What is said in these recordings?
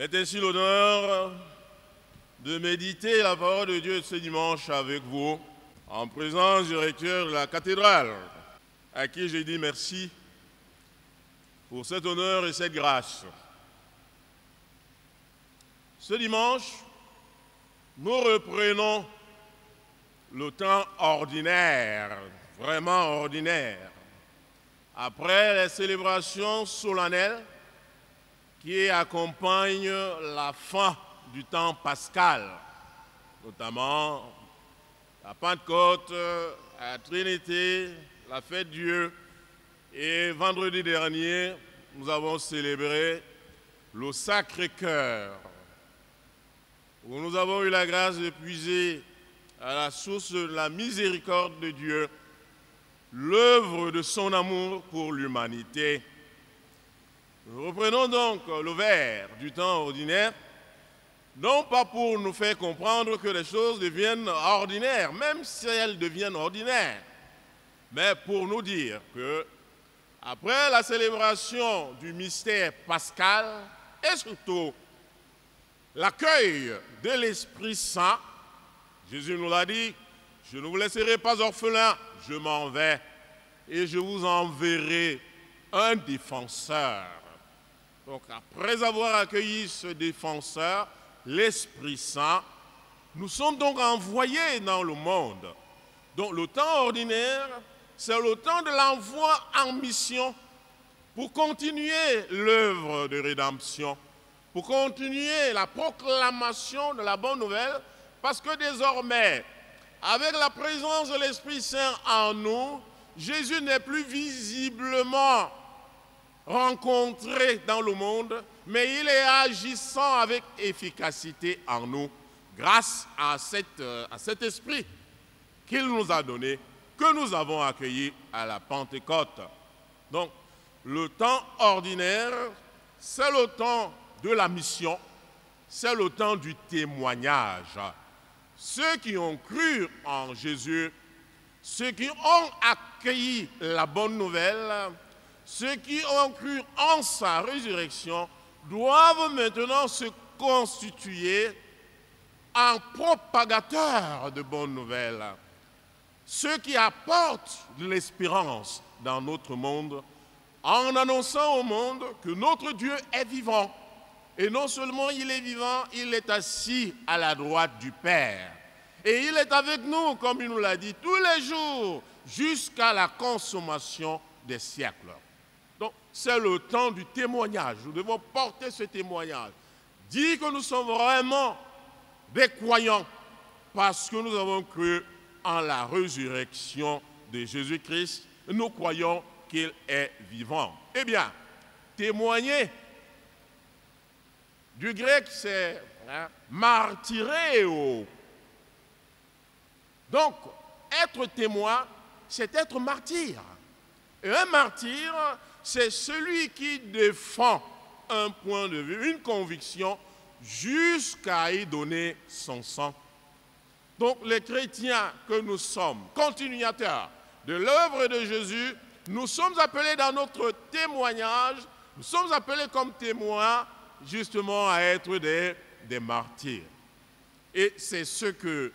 M'est ainsi l'honneur de méditer la parole de Dieu ce dimanche avec vous, en présence du recteur de la cathédrale, à qui j'ai dit merci pour cet honneur et cette grâce. Ce dimanche, nous reprenons le temps ordinaire, vraiment ordinaire, après les célébrations solennelles qui accompagnent la fin du temps pascal, notamment la Pentecôte, la Trinité, la fête de Dieu. Et vendredi dernier, nous avons célébré le Sacré-Cœur, où nous avons eu la grâce de puiser à la source de la miséricorde de Dieu l'œuvre de son amour pour l'humanité. Nous reprenons donc le vers du temps ordinaire, non pas pour nous faire comprendre que les choses deviennent ordinaires, même si elles deviennent ordinaires, mais pour nous dire que, après la célébration du mystère pascal et surtout l'accueil de l'Esprit Saint, Jésus nous l'a dit, je ne vous laisserai pas orphelins, je m'en vais et je vous enverrai un défenseur. Donc, après avoir accueilli ce défenseur, l'Esprit Saint, nous sommes donc envoyés dans le monde. Donc, le temps ordinaire, c'est le temps de l'envoi en mission pour continuer l'œuvre de rédemption, pour continuer la proclamation de la bonne nouvelle, parce que désormais, avec la présence de l'Esprit Saint en nous, Jésus n'est plus visiblement rencontré dans le monde, mais il est agissant avec efficacité en nous, grâce à cet esprit qu'il nous a donné, que nous avons accueilli à la Pentecôte. Donc, le temps ordinaire, c'est le temps de la mission, c'est le temps du témoignage. Ceux qui ont cru en Jésus, ceux qui ont accueilli la bonne nouvelle, ceux qui ont cru en sa résurrection doivent maintenant se constituer en propagateurs de bonnes nouvelles. Ceux qui apportent de l'espérance dans notre monde en annonçant au monde que notre Dieu est vivant. Et non seulement il est vivant, il est assis à la droite du Père. Et il est avec nous, comme il nous l'a dit, tous les jours jusqu'à la consommation des siècles. Donc, c'est le temps du témoignage. Nous devons porter ce témoignage. Dire que nous sommes vraiment des croyants parce que nous avons cru en la résurrection de Jésus-Christ. Nous croyons qu'il est vivant. Eh bien, témoigner, du grec, c'est martyréo. Donc, être témoin, c'est être martyr. Et un martyr, c'est celui qui défend un point de vue, une conviction, jusqu'à y donner son sang. Donc les chrétiens que nous sommes, continuateurs de l'œuvre de Jésus, nous sommes appelés dans notre témoignage, nous sommes appelés comme témoins justement à être des martyrs. Et c'est ce que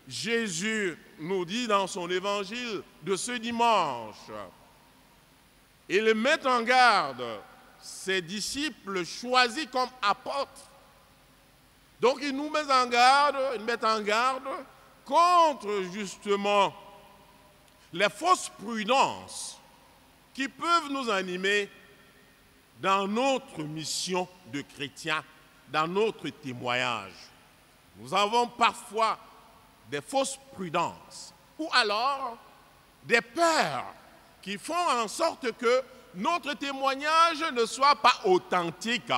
Jésus nous dit dans son évangile de ce dimanche. Il met en garde ses disciples choisis comme apôtres. Donc il nous met en garde contre justement les fausses prudences qui peuvent nous animer dans notre mission de chrétien, dans notre témoignage. Nous avons parfois des fausses prudences ou alors des peurs qui font en sorte que notre témoignage ne soit pas authentique.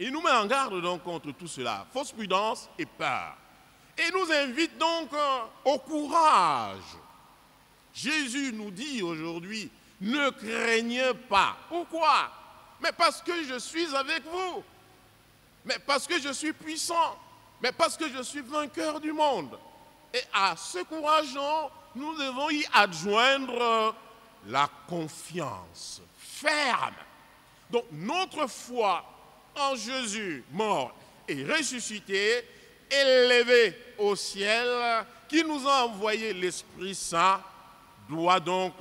Il nous met en garde donc contre tout cela, fausse prudence et peur. Et nous invite donc au courage. Jésus nous dit aujourd'hui, ne craignez pas. Pourquoi? Mais parce que je suis avec vous. Mais parce que je suis puissant. Mais parce que je suis vainqueur du monde. Et à ce courage, nous devons y adjoindre la confiance ferme. Donc notre foi en Jésus, mort et ressuscité, élevé au ciel, qui nous a envoyé l'Esprit Saint, doit donc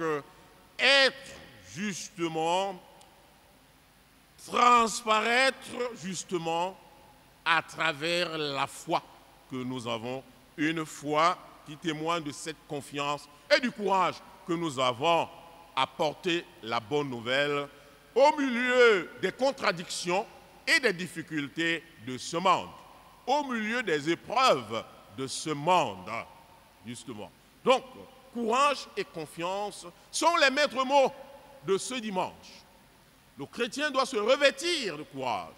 être justement, transparaître justement à travers la foi que nous avons, une foi qui témoigne de cette confiance et du courage que nous avons à porter la bonne nouvelle au milieu des contradictions et des difficultés de ce monde, au milieu des épreuves de ce monde, justement. Donc, courage et confiance sont les maîtres mots de ce dimanche. Le chrétien doit se revêtir de courage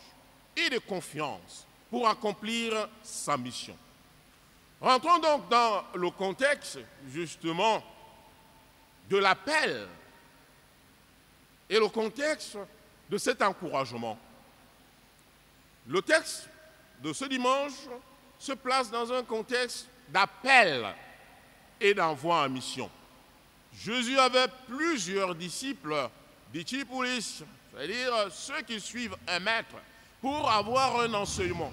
et de confiance pour accomplir sa mission. Rentrons donc dans le contexte, justement, de l'appel et le contexte de cet encouragement. Le texte de ce dimanche se place dans un contexte d'appel et d'envoi en mission. Jésus avait plusieurs disciples, c'est-à-dire ceux qui suivent un maître, pour avoir un enseignement.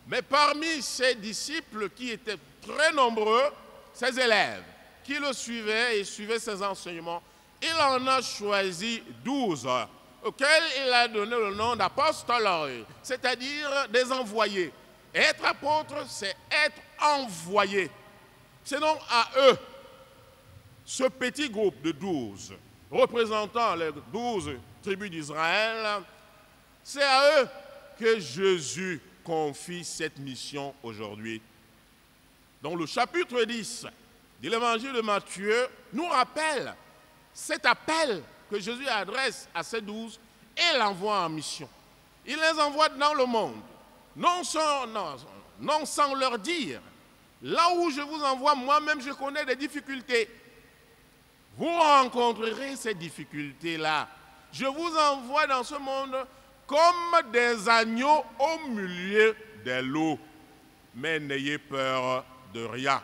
Mais parmi ces disciples qui étaient très nombreux, ses élèves qui le suivaient et suivaient ses enseignements, il en a choisi 12, auxquels il a donné le nom d'apostoloi, c'est-à-dire des envoyés. Et être apôtre, c'est être envoyé. C'est donc à eux, ce petit groupe de 12, représentant les 12 tribus d'Israël, c'est à eux que Jésus confie cette mission aujourd'hui. Donc le chapitre 10 de l'évangile de Matthieu nous rappelle cet appel que Jésus adresse à ces 12 et l'envoie en mission. Il les envoie dans le monde, non sans leur dire, là où je vous envoie, moi-même je connais des difficultés. Vous rencontrerez ces difficultés-là. Je vous envoie dans ce monde comme des agneaux au milieu des loups. Mais n'ayez peur de rien.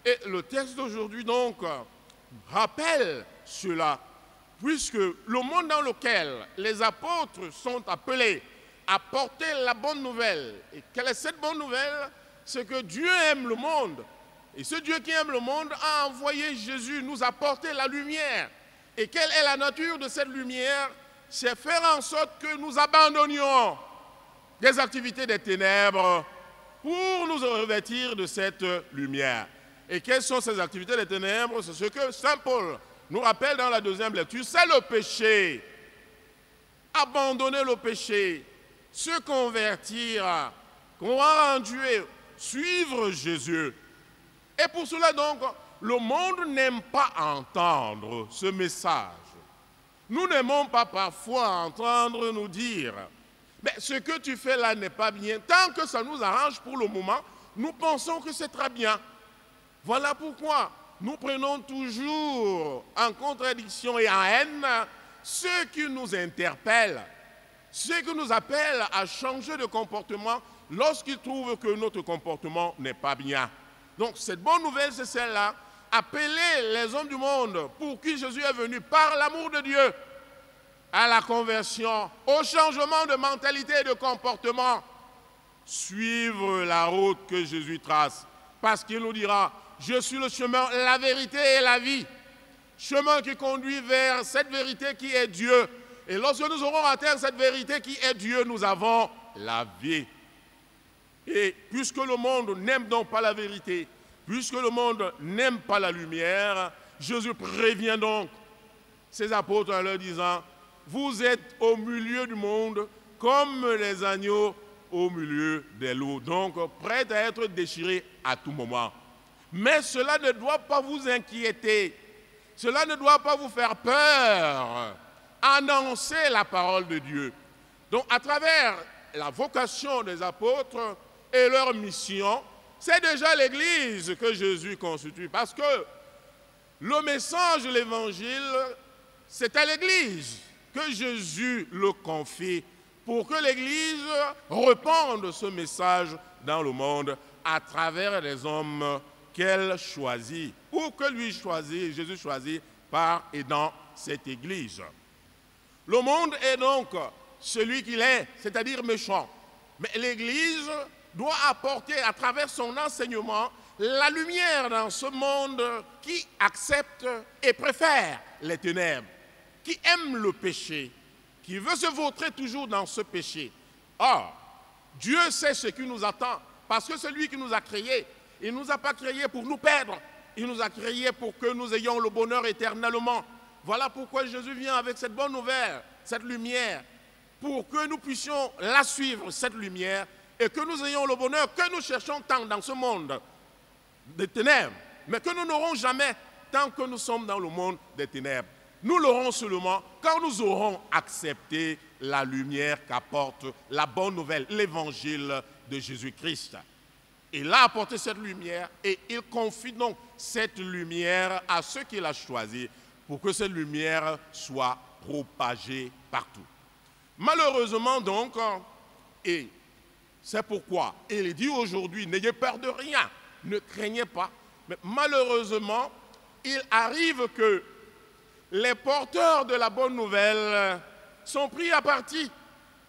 Et le texte d'aujourd'hui donc rappelle cela, puisque le monde dans lequel les apôtres sont appelés à porter la bonne nouvelle, et quelle est cette bonne nouvelle? C'est que Dieu aime le monde. Et ce Dieu qui aime le monde a envoyé Jésus nous apporter la lumière. Et quelle est la nature de cette lumière? C'est faire en sorte que nous abandonnions des activités des ténèbres pour nous revêtir de cette lumière. Et quelles sont ces activités des ténèbres? C'est ce que Saint Paul nous rappelle dans la deuxième lecture, c'est le péché. Abandonner le péché, se convertir, croire en Dieu, suivre Jésus. Et pour cela donc, le monde n'aime pas entendre ce message. Nous n'aimons pas parfois entendre nous dire, mais ce que tu fais là n'est pas bien. Tant que ça nous arrange pour le moment, nous pensons que c'est très bien. Voilà pourquoi nous prenons toujours en contradiction et en haine ceux qui nous interpellent, ceux qui nous appellent à changer de comportement lorsqu'ils trouvent que notre comportement n'est pas bien. Donc cette bonne nouvelle, c'est celle-là. Appeler les hommes du monde pour qui Jésus est venu par l'amour de Dieu à la conversion, au changement de mentalité et de comportement. Suivre la route que Jésus trace. Parce qu'il nous dira, je suis le chemin, la vérité et la vie. Chemin qui conduit vers cette vérité qui est Dieu. Et lorsque nous aurons atteint cette vérité qui est Dieu, nous avons la vie. Et puisque le monde n'aime donc pas la vérité, puisque le monde n'aime pas la lumière, Jésus prévient donc ses apôtres en leur disant, vous êtes au milieu du monde comme les agneaux au milieu des loups, donc prêts à être déchirés à tout moment. Mais cela ne doit pas vous inquiéter, cela ne doit pas vous faire peur. Annoncez la parole de Dieu. Donc à travers la vocation des apôtres et leur mission, c'est déjà l'Église que Jésus constitue. Parce que le message de l'Évangile, c'est à l'Église que Jésus le confie pour que l'Église répande ce message dans le monde à travers les hommes qu'elle choisit ou que lui choisit, Jésus choisit par et dans cette Église. Le monde est donc celui qu'il est, c'est-à-dire méchant. Mais l'Église doit apporter à travers son enseignement la lumière dans ce monde qui accepte et préfère les ténèbres, qui aime le péché, qui veut se vautrer toujours dans ce péché. Or, Dieu sait ce qui nous attend, parce que c'est lui qui nous a créés. Il ne nous a pas créés pour nous perdre, il nous a créés pour que nous ayons le bonheur éternellement. Voilà pourquoi Jésus vient avec cette bonne nouvelle, cette lumière, pour que nous puissions la suivre, cette lumière, et que nous ayons le bonheur que nous cherchons tant dans ce monde des ténèbres, mais que nous n'aurons jamais tant que nous sommes dans le monde des ténèbres. Nous l'aurons seulement quand nous aurons accepté la lumière qu'apporte la bonne nouvelle, l'évangile de Jésus-Christ. Il a apporté cette lumière et il confie donc cette lumière à ceux qu'il a choisis pour que cette lumière soit propagée partout. Malheureusement donc, et c'est pourquoi il dit aujourd'hui, n'ayez peur de rien, ne craignez pas. Mais malheureusement, il arrive que les porteurs de la bonne nouvelle sont pris à partie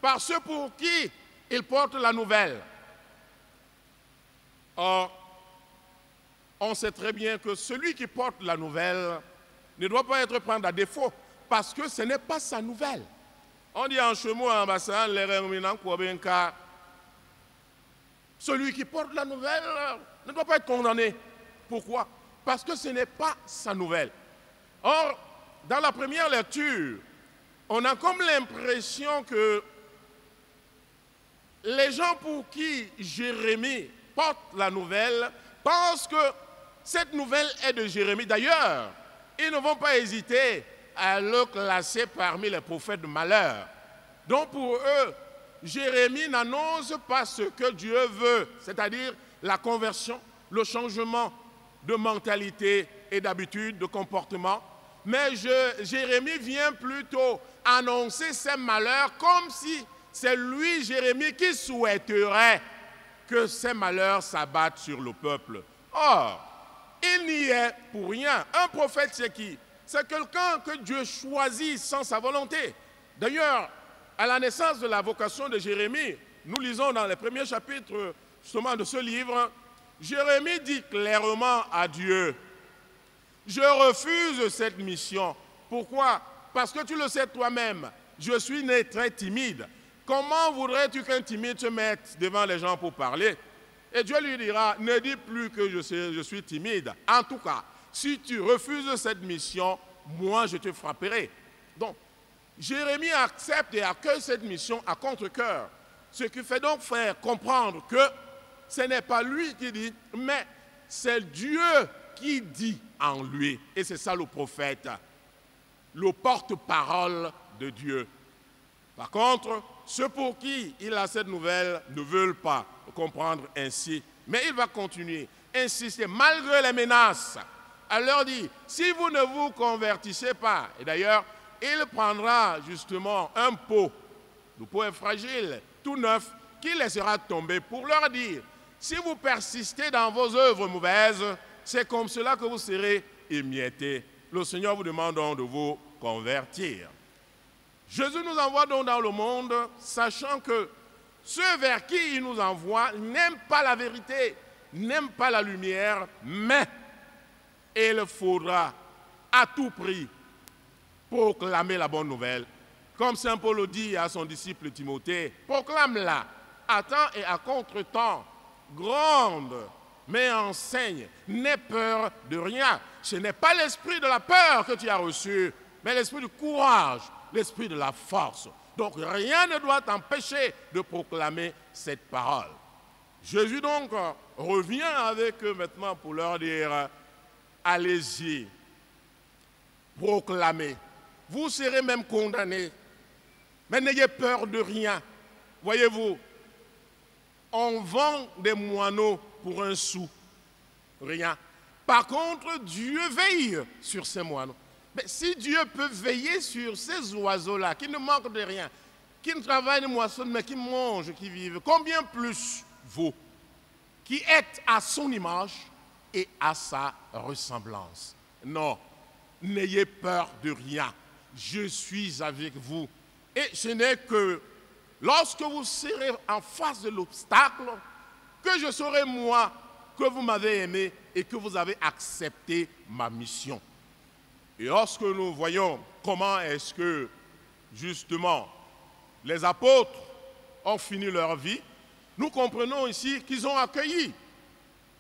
par ceux pour qui ils portent la nouvelle. Or, on sait très bien que celui qui porte la nouvelle ne doit pas être pris à défaut parce que ce n'est pas sa nouvelle. On dit en chemo en bassin, celui qui porte la nouvelle ne doit pas être condamné. Pourquoi? Parce que ce n'est pas sa nouvelle. Or, dans la première lecture, on a comme l'impression que les gens pour qui Jérémie porte la nouvelle pensent que cette nouvelle est de Jérémie. D'ailleurs, ils ne vont pas hésiter à le classer parmi les prophètes de malheur. Donc pour eux, Jérémie n'annonce pas ce que Dieu veut, c'est-à-dire la conversion, le changement de mentalité et d'habitude, de comportement. Mais Jérémie vient plutôt annoncer ses malheurs comme si c'est lui, Jérémie, qui souhaiterait que ces malheurs s'abattent sur le peuple. Or, il n'y est pour rien. Un prophète, c'est qui? C'est quelqu'un que Dieu choisit sans sa volonté. D'ailleurs, à la naissance de la vocation de Jérémie, nous lisons dans les premiers chapitres justement de ce livre, Jérémie dit clairement à Dieu, je refuse cette mission. Pourquoi? Parce que tu le sais toi-même, je suis né très timide. Comment voudrais-tu qu'un timide se mette devant les gens pour parler? Et Dieu lui dira, ne dis plus que je suis timide. En tout cas, si tu refuses cette mission, moi je te frapperai. Donc, Jérémie accepte et accueille cette mission à contre-cœur. Ce qui fait donc faire comprendre que ce n'est pas lui qui dit, mais c'est Dieu qui dit en lui. Et c'est ça le prophète, le porte-parole de Dieu. Par contre, ceux pour qui il a cette nouvelle ne veulent pas comprendre ainsi. Mais il va continuer, insister, malgré les menaces. Elle leur dit, si vous ne vous convertissez pas, et d'ailleurs, il prendra justement un pot, le pot est fragile, tout neuf, qu'il laissera tomber pour leur dire, si vous persistez dans vos œuvres mauvaises, c'est comme cela que vous serez émiettés. Le Seigneur vous demande donc de vous convertir. Jésus nous envoie donc dans le monde, sachant que ceux vers qui il nous envoie n'aiment pas la vérité, n'aiment pas la lumière, mais il faudra à tout prix proclamer la bonne nouvelle. Comme Saint Paul le dit à son disciple Timothée, proclame-la à temps et à contre-temps, grande, mais enseigne, n'aie peur de rien. Ce n'est pas l'esprit de la peur que tu as reçu, mais l'esprit du courage, l'esprit de la force. Donc rien ne doit t'empêcher de proclamer cette parole. Jésus donc revient avec eux maintenant pour leur dire, allez-y, proclamez. Vous serez même condamnés, mais n'ayez peur de rien. Voyez-vous, on vend des moineaux pour un sou. Rien. Par contre, Dieu veille sur ces moineaux. Mais si Dieu peut veiller sur ces oiseaux-là, qui ne manquent de rien, qui ne travaillent, ne moissonnent, mais qui mangent, qui vivent, combien plus vous, qui êtes à son image et à sa ressemblance? Non, n'ayez peur de rien. Je suis avec vous. Et ce n'est que lorsque vous serez en face de l'obstacle que je saurai, moi, que vous m'avez aimé et que vous avez accepté ma mission. Et lorsque nous voyons comment est-ce que, justement, les apôtres ont fini leur vie, nous comprenons ici qu'ils ont accueilli,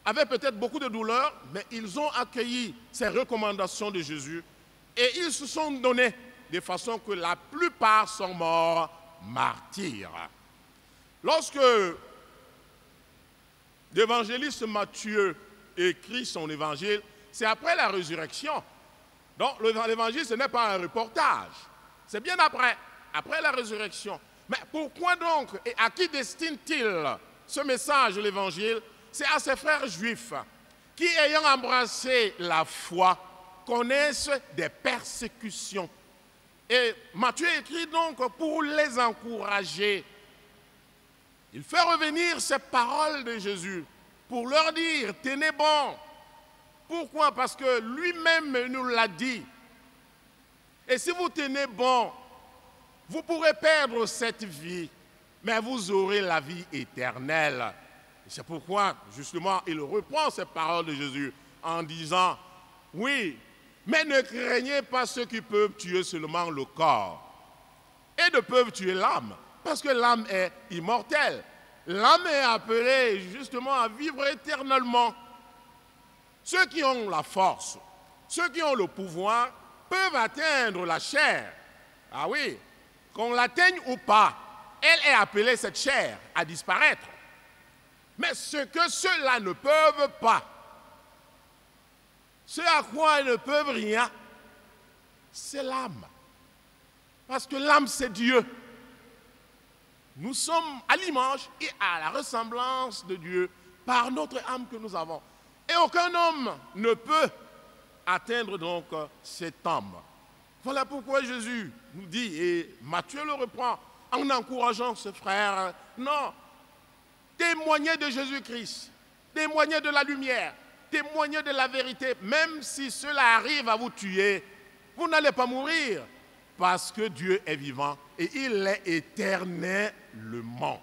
avec peut-être beaucoup de douleur, mais ils ont accueilli ces recommandations de Jésus et ils se sont donnés de façon que la plupart sont morts martyrs. Lorsque l'évangéliste Matthieu écrit son évangile, c'est après la résurrection. Donc l'évangile, ce n'est pas un reportage, c'est bien après la résurrection. Mais pourquoi donc, et à qui destine-t-il ce message de l'évangile? C'est à ses frères juifs qui, ayant embrassé la foi, connaissent des persécutions. Et Matthieu écrit donc pour les encourager. Il fait revenir ces paroles de Jésus pour leur dire, tenez bon. Pourquoi? Parce que lui-même nous l'a dit. Et si vous tenez bon, vous pourrez perdre cette vie, mais vous aurez la vie éternelle. C'est pourquoi, justement, il reprend ces paroles de Jésus en disant, oui, mais ne craignez pas ceux qui peuvent tuer seulement le corps et ne peuvent tuer l'âme, parce que l'âme est immortelle. L'âme est appelée justement à vivre éternellement. Ceux qui ont la force, ceux qui ont le pouvoir, peuvent atteindre la chair. Ah oui, qu'on l'atteigne ou pas, elle est appelée, cette chair, à disparaître. Mais ce que ceux-là ne peuvent pas, ce à quoi ils ne peuvent rien, c'est l'âme. Parce que l'âme, c'est Dieu. Nous sommes à l'image et à la ressemblance de Dieu par notre âme que nous avons. Et aucun homme ne peut atteindre donc cette âme. Voilà pourquoi Jésus nous dit, et Matthieu le reprend en encourageant ses frères, non, témoignez de Jésus-Christ, témoignez de la lumière, témoignez de la vérité, même si cela arrive à vous tuer, vous n'allez pas mourir, parce que Dieu est vivant et il est éternellement.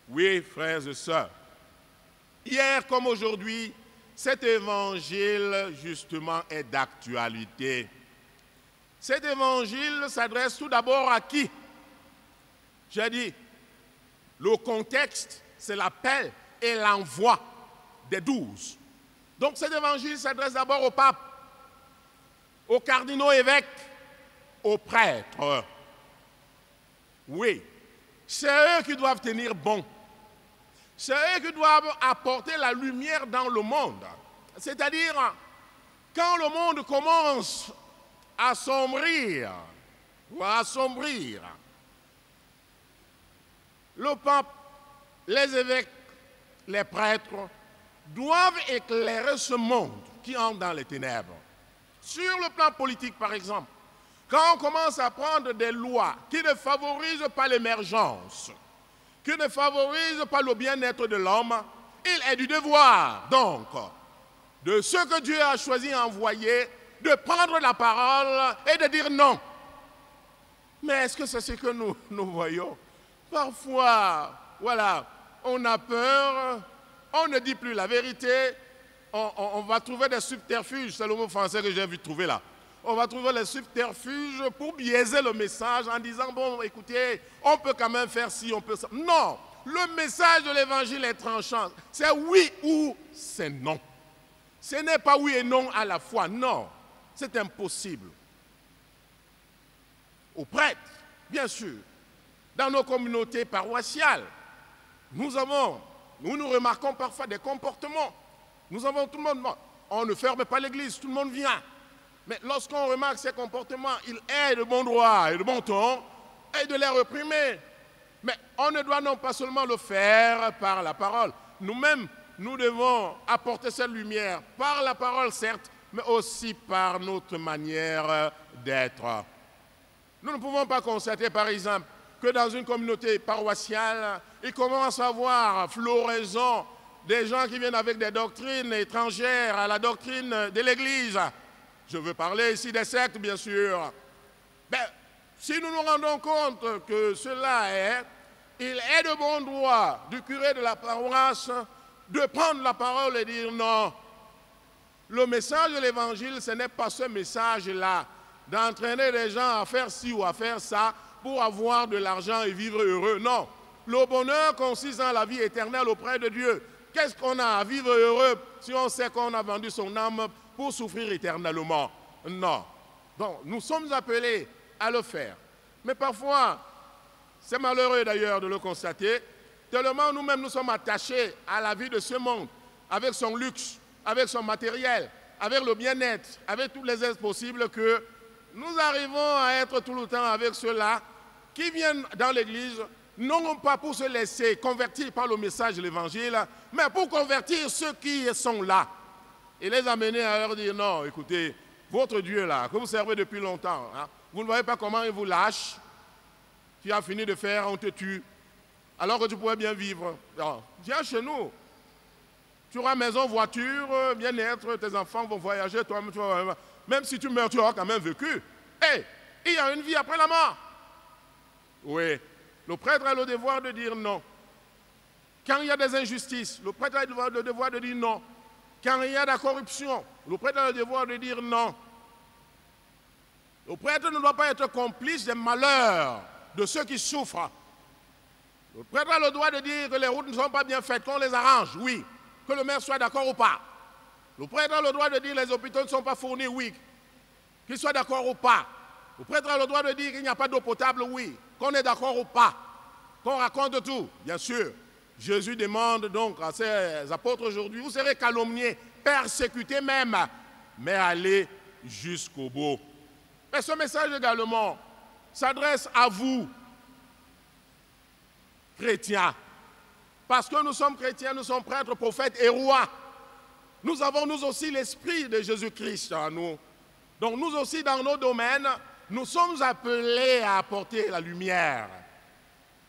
Oui, frères et sœurs, hier comme aujourd'hui, cet évangile justement est d'actualité. Cet évangile s'adresse tout d'abord à qui? J'ai dit, le contexte, c'est l'appel et l'envoi des 12. Donc cet évangile s'adresse d'abord au pape, aux cardinaux évêques, aux prêtres. Oui, c'est eux qui doivent tenir bon. C'est eux qui doivent apporter la lumière dans le monde. C'est-à-dire, quand le monde commence à sombrir, le pape, les évêques, les prêtres doivent éclairer ce monde qui entre dans les ténèbres. Sur le plan politique, par exemple, quand on commence à prendre des lois qui ne favorisent pas l'émergence, qui ne favorisent pas le bien-être de l'homme, il est du devoir, donc, de ceux que Dieu a choisi à envoyer, de prendre la parole et de dire non. Mais est-ce que c'est ce que nous voyons? Parfois, voilà, on a peur, on ne dit plus la vérité, on va trouver des subterfuges, c'est le mot français que j'ai envie de trouver là. On va trouver les subterfuges pour biaiser le message en disant, bon, écoutez, on peut quand même faire ci, on peut ça. Non, le message de l'évangile est tranchant. C'est oui ou c'est non. Ce n'est pas oui et non à la fois, non. C'est impossible. Aux prêtres, bien sûr, dans nos communautés paroissiales, nous remarquons parfois des comportements. Nous avons tout le monde, on ne ferme pas l'église, tout le monde vient. Mais lorsqu'on remarque ces comportements, il est de bon droit et de bon ton et de les réprimer. Mais on ne doit non pas seulement le faire par la parole. Nous-mêmes, nous devons apporter cette lumière par la parole, certes, mais aussi par notre manière d'être. Nous ne pouvons pas constater, par exemple, que dans une communauté paroissiale, il commence à avoir floraison des gens qui viennent avec des doctrines étrangères à la doctrine de l'Église. Je veux parler ici des sectes, bien sûr. Ben, si nous nous rendons compte que cela il est de bon droit du curé de la paroisse de prendre la parole et dire non. Le message de l'Évangile, ce n'est pas ce message-là, d'entraîner les gens à faire ci ou à faire ça pour avoir de l'argent et vivre heureux. Non, le bonheur consiste dans la vie éternelle auprès de Dieu. Qu'est-ce qu'on a à vivre heureux si on sait qu'on a vendu son âme pour souffrir éternellement? Non. Donc, nous sommes appelés à le faire. Mais parfois, c'est malheureux d'ailleurs de le constater, tellement nous-mêmes nous sommes attachés à la vie de ce monde, avec son luxe, avec son matériel, avec le bien-être, avec tous les aides possibles, que nous arrivons à être tout le temps avec ceux-là qui viennent dans l'Église, non pas pour se laisser convertir par le message de l'Évangile, mais pour convertir ceux qui sont là et les amener à leur dire non, écoutez, votre Dieu là, que vous servez depuis longtemps, hein, vous ne voyez pas comment il vous lâche, tu as fini de faire, on te tue, alors que tu pourrais bien vivre. Alors, viens chez nous. Tu auras maison, voiture, bien-être, tes enfants vont voyager, toi-même, même si tu meurs, tu auras quand même vécu. Hey, il y a une vie après la mort. Oui, le prêtre a le devoir de dire non. Quand il y a des injustices, le prêtre a le devoir de dire non. Quand il y a de la corruption, le prêtre a le devoir de dire non. Le prêtre ne doit pas être complice des malheurs de ceux qui souffrent. Le prêtre a le droit de dire que les routes ne sont pas bien faites, qu'on les arrange, oui. Que le maire soit d'accord ou pas. Le prêtre a le droit de dire que les hôpitaux ne sont pas fournis, oui. Qu'il soit d'accord ou pas. Le prêtre a le droit de dire qu'il n'y a pas d'eau potable, oui. Qu'on est d'accord ou pas. Qu'on raconte tout, bien sûr. Jésus demande donc à ses apôtres aujourd'hui, vous serez calomniés, persécutés même, mais allez jusqu'au bout. Et ce message également s'adresse à vous, chrétiens. Parce que nous sommes chrétiens, nous sommes prêtres, prophètes et rois. Nous avons nous aussi l'esprit de Jésus-Christ en nous. Donc nous aussi dans nos domaines, nous sommes appelés à apporter la lumière.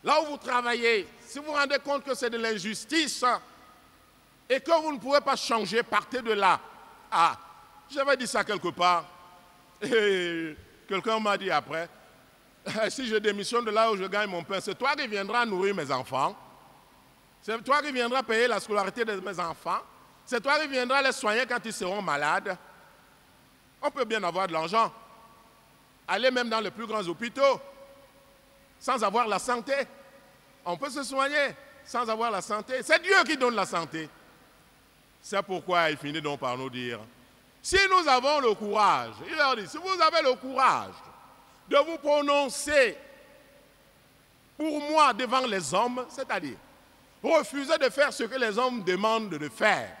Là où vous travaillez, si vous vous rendez compte que c'est de l'injustice et que vous ne pouvez pas changer, partez de là. Ah, j'avais dit ça quelque part. Et quelqu'un m'a dit après, si je démissionne de là où je gagne mon pain, c'est toi qui viendras nourrir mes enfants. C'est toi qui viendras payer la scolarité de mes enfants. C'est toi qui viendras les soigner quand ils seront malades. On peut bien avoir de l'argent. Aller même dans les plus grands hôpitaux sans avoir la santé. On peut se soigner sans avoir la santé. C'est Dieu qui donne la santé. C'est pourquoi il finit donc par nous dire, si nous avons le courage, il leur dit, si vous avez le courage de vous prononcer pour moi devant les hommes, c'est-à-dire refuser de faire ce que les hommes demandent de faire.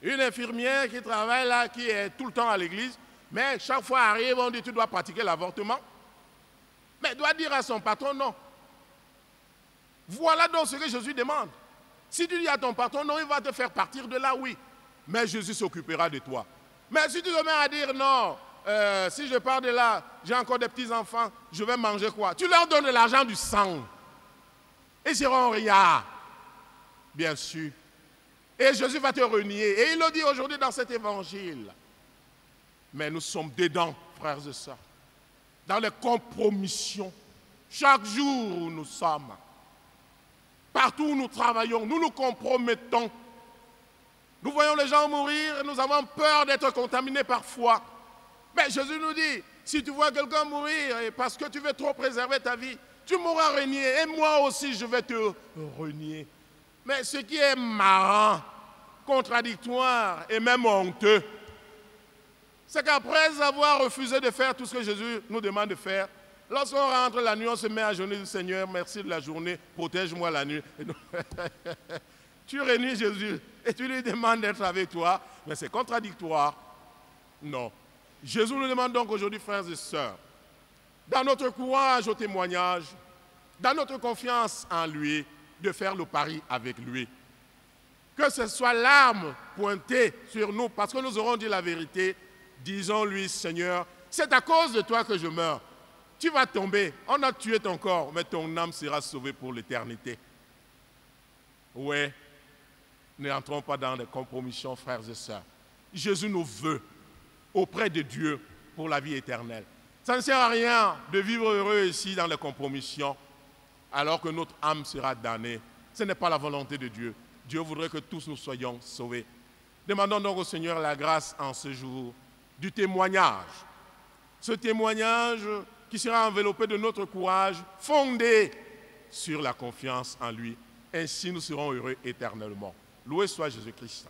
Une infirmière qui travaille là, qui est tout le temps à l'église, mais chaque fois arrive, on dit tu dois pratiquer l'avortement. Mais elle doit dire à son patron non. Voilà donc ce que Jésus demande. Si tu dis à ton patron non, il va te faire partir de là, oui. Mais Jésus s'occupera de toi. Mais si tu te mets à dire non, si je pars de là, j'ai encore des petits-enfants, je vais manger quoi? Tu leur donnes de l'argent du sang. Ils seront rien, bien sûr. Et Jésus va te renier. Et il le dit aujourd'hui dans cet évangile. Mais nous sommes dedans, frères et sœurs. Dans les compromissions. Chaque jour où nous sommes. Partout où nous travaillons, nous nous compromettons. Nous voyons les gens mourir et nous avons peur d'être contaminés parfois. Mais Jésus nous dit, si tu vois quelqu'un mourir et parce que tu veux trop préserver ta vie, tu m'auras renié et moi aussi je vais te renier. Mais ce qui est marrant, contradictoire et même honteux, c'est qu'après avoir refusé de faire tout ce que Jésus nous demande de faire, lorsqu'on rentre la nuit, on se met à genoux du Seigneur, merci de la journée, protège-moi la nuit. Tu renies Jésus et tu lui demandes d'être avec toi, mais c'est contradictoire. Non. Jésus nous demande donc aujourd'hui, frères et sœurs, dans notre courage au témoignage, dans notre confiance en lui, de faire le pari avec lui. Que ce soit l'arme pointée sur nous, parce que nous aurons dit la vérité, disons-lui, Seigneur, c'est à cause de toi que je meurs. Tu vas tomber, on a tué ton corps, mais ton âme sera sauvée pour l'éternité. Oui, n'entrons pas dans les compromissions, frères et sœurs. Jésus nous veut auprès de Dieu pour la vie éternelle. Ça ne sert à rien de vivre heureux ici dans les compromissions, alors que notre âme sera damnée. Ce n'est pas la volonté de Dieu. Dieu voudrait que tous nous soyons sauvés. Demandons donc au Seigneur la grâce en ce jour du témoignage. Ce témoignage qui sera enveloppé de notre courage, fondé sur la confiance en lui. Ainsi nous serons heureux éternellement. Loué soit Jésus-Christ.